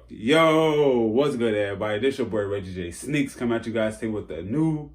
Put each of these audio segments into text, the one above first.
Yo, what's good, everybody? This your boy ReggieJaySneakz coming at you guys today with a new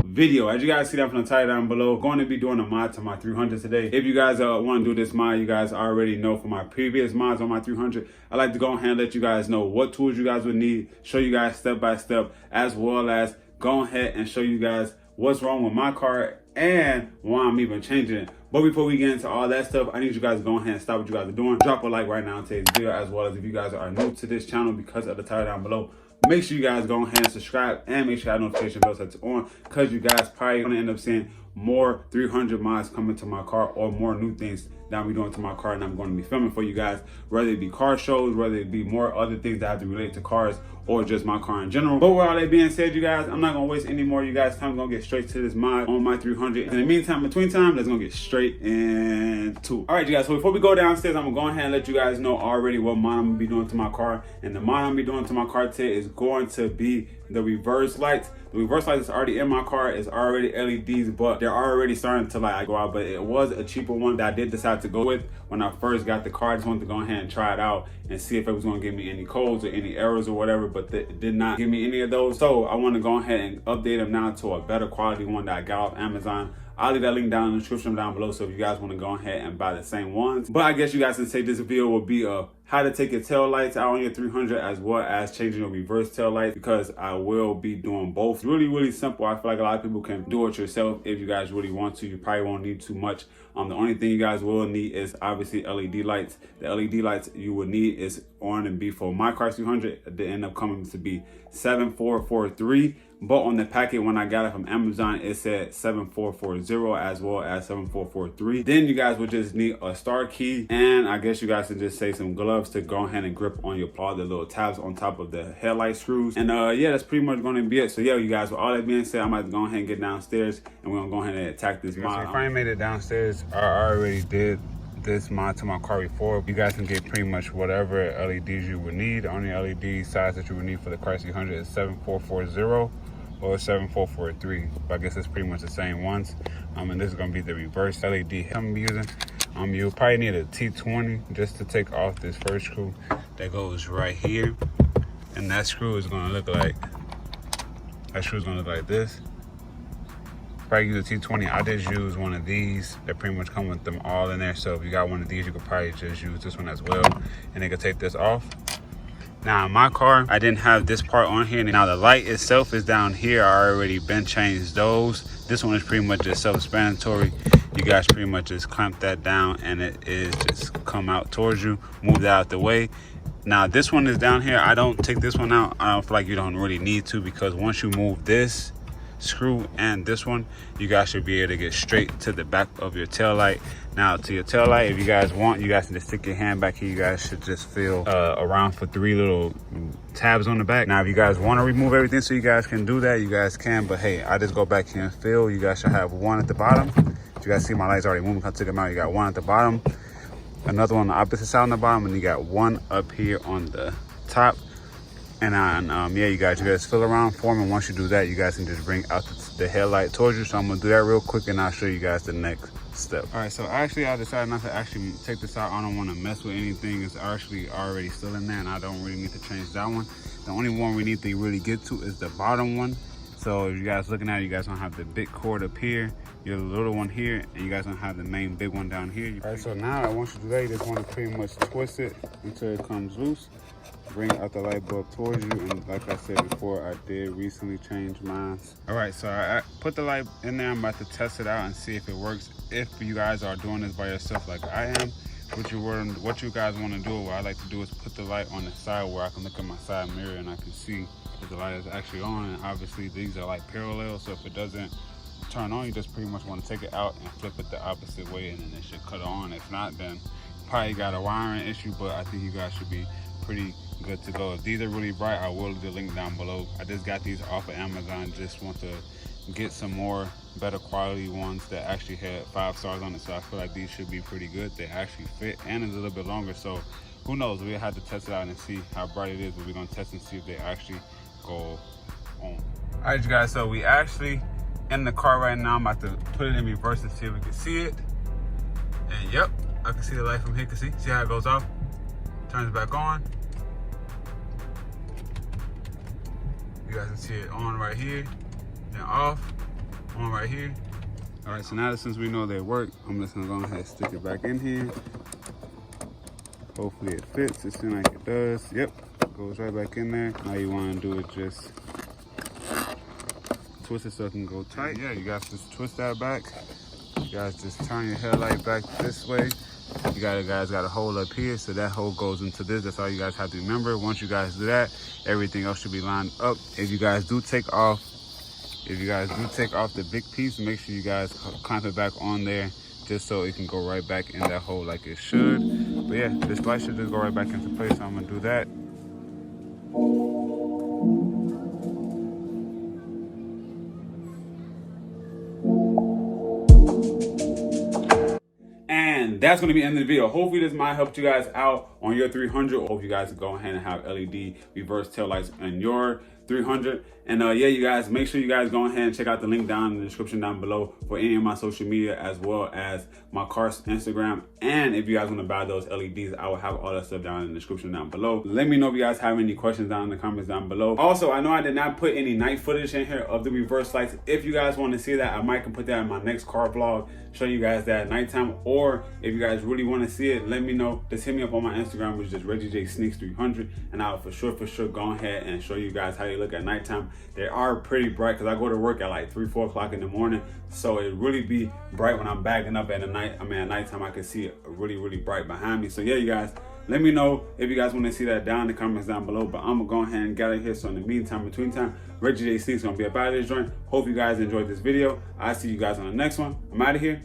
video. As you guys see that from the title down below, going to be doing a mod to my 300 today. If you guys want to do this mod, you guys already know from my previous mods on my 300, I like to go ahead and let you guys know what tools you guys would need, show you guys step by step, as well as go ahead and show you guys what's wrong with my car and why I'm even changing it. But before we get into all that stuff, I need you guys to go ahead and stop what you guys are doing. Drop a like right now on today's video, as well as if you guys are new to this channel because of the title down below, make sure you guys go ahead and subscribe and make sure that notification bell set on, because you guys probably gonna end up seeing more 300 mods coming to my car or more new things that I'm doing to my car, and I'm going to be filming for you guys, whether it be car shows, whether it be more other things that have to relate to cars or just my car in general. But with all that being said, you guys, I'm not gonna waste any more of you guys' time. I'm gonna get straight to this mod on my 300. In the meantime, between time, let's gonna get straight into it. All right, you guys, so before we go downstairs, I'm gonna go ahead and let you guys know already what mod I'm gonna be doing to my car. And the mod I'm gonna be doing to my car today is going to be the reverse lights. The reverse lights is already in my car. It's already LEDs, but they're already starting to like go out. But it was a cheaper one that I did decide to go with when I first got the car. I just wanted to go ahead and try it out and see if it was gonna give me any codes or any errors or whatever, but it did not give me any of those. So I want to go ahead and update them now to a better quality one that I got off Amazon. I'll leave that link down in the description down below, so if you guys want to go ahead and buy the same ones. But I guess you guys can say this video will be how to take your tail lights out on your 300, as well as changing your reverse tail lights, because I will be doing both. Really simple. I feel like a lot of people can do it yourself if you guys really want to. You probably won't need too much. The only thing you guys will need is obviously LED lights. The LED lights you would need is on and B for my car 300. They end up coming to be 7443. But on the packet, when I got it from Amazon, it said 7440 as well as 7443. Then you guys would just need a star key, and I guess you guys can just say some gloves to go ahead and grip on your paw, the little tabs on top of the headlight screws. And yeah, that's pretty much going to be it. So yeah, you guys, with all that being said, I'm about to go ahead and get downstairs, and we're going to go ahead and attack this mod. So if I made it downstairs, I already did this mod to my car before. You guys can get pretty much whatever LEDs you would need. The only LED size that you would need for the Chrysler 300 is 7440 or 7443, but I guess it's pretty much the same ones. And this is gonna be the reverse LED I'm using. You'll probably need a T20 just to take off this first screw that goes right here, and that screw is gonna look like this. Probably use a T20. I just use one of these that pretty much come with them all in there. So if you got one of these, you could probably just use this one as well, and they could take this off. Now in my car, I didn't have this part on here. Now the light itself is down here. I already been changed those. This one is pretty much just self-explanatory. You guys pretty much just clamp that down and it is just come out towards you. Move that out the way. Now this one is down here. I don't take this one out. I don't feel like you don't really need to, because once you move this screw and this one, you guys should be able to get straight to the back of your tail light. Now to your tail light, if you guys want, you guys can just stick your hand back here. You guys should just feel around for 3 little tabs on the back. Now if you guys want to remove everything so you guys can do that, you guys can, but hey, I just go back here and feel. You guys should have one at the bottom. You guys see my lights already moving. I took them out. You got one at the bottom, another one on the opposite side on the bottom, and you got one up here on the top. And yeah, you guys feel around for them, and once you do that, you guys can just bring out the headlight towards you. So I'm gonna do that real quick, and I'll show you guys the next step. All right, so actually I decided not to actually take this out. I don't want to mess with anything. It's actually already still in there, and I don't really need to change that one. The only one we need to really get to is the bottom one. So if you guys looking at it, you guys gonna have the big cord up here, your little one here, and you guys gonna have the main big one down here. All right, so now once you do that, you just want to pretty much twist it until it comes loose. Bring out the light bulb towards you, and like I said before, I did recently change mine. All right, so I put the light in there. I'm about to test it out and see if it works. If you guys are doing this by yourself like I am, what you guys want to do, what I like to do is put the light on the side where I can look at my side mirror and I can see that the light is actually on. And obviously these are like parallel, so if it doesn't turn on, you just pretty much want to take it out and flip it the opposite way, and then it should cut on. If not, then probably got a wiring issue, but I think you guys should be pretty good to go. If these are really bright, I will leave the link down below. I just got these off of Amazon. Just want to get some more better quality ones that actually had 5 stars on it, so I feel like these should be pretty good. They actually fit, and it's a little bit longer, so who knows, we'll have to test it out and see how bright it is, but we're gonna test and see if they actually go on. All right, you guys, so we actually in the car right now. I'm about to put it in reverse and see if we can see it. And yep, I can see the light from here. See how it goes off? Turns back on. You guys can see it on right here, then off, on right here. All right, so now that since we know they work, I'm just gonna go ahead and stick it back in here. Hopefully it fits. It seems like it does. Yep, goes right back in there. All you wanna do is just twist it so it can go tight. Yeah, you guys just twist that back. You guys just turn your headlight back this way. You guys got a hole up here, so that hole goes into this. That's all you guys have to remember. Once you guys do that, everything else should be lined up. If you guys do take off the big piece, make sure you guys clamp it back on there, just so it can go right back in that hole like it should. But yeah, this light should just go right back into place, so I'm gonna do that. And that's going to be the end of the video. Hopefully this might help you guys out on your 300. Hope you guys go ahead and have LED reverse taillights in your 300. And yeah, you guys, make sure you guys go ahead and check out the link down in the description down below for any of my social media, as well as my car's Instagram. And if you guys want to buy those LEDs, I will have all that stuff down in the description down below. Let me know if you guys have any questions down in the comments down below. Also, I know I did not put any night footage in here of the reverse lights. If you guys want to see that, I might can put that in my next car vlog, show you guys that at nighttime. Or if you guys really want to see it, let me know. Just hit me up on my Instagram, which is ReggieJaySneakz 300, and I'll for sure go ahead and show you guys how they look at nighttime. They are pretty bright because I go to work at like 3-4 o'clock in the morning, so it really be bright when I'm backing up at night. At nighttime I can see it really bright behind me. So yeah, you guys, let me know if you guys want to see that down in the comments down below. But I'm gonna go ahead and get out of here. So in the meantime, between time, ReggieJaySneakz gonna be up out of this joint. Hope you guys enjoyed this video. I'll see you guys on the next one. I'm out of here.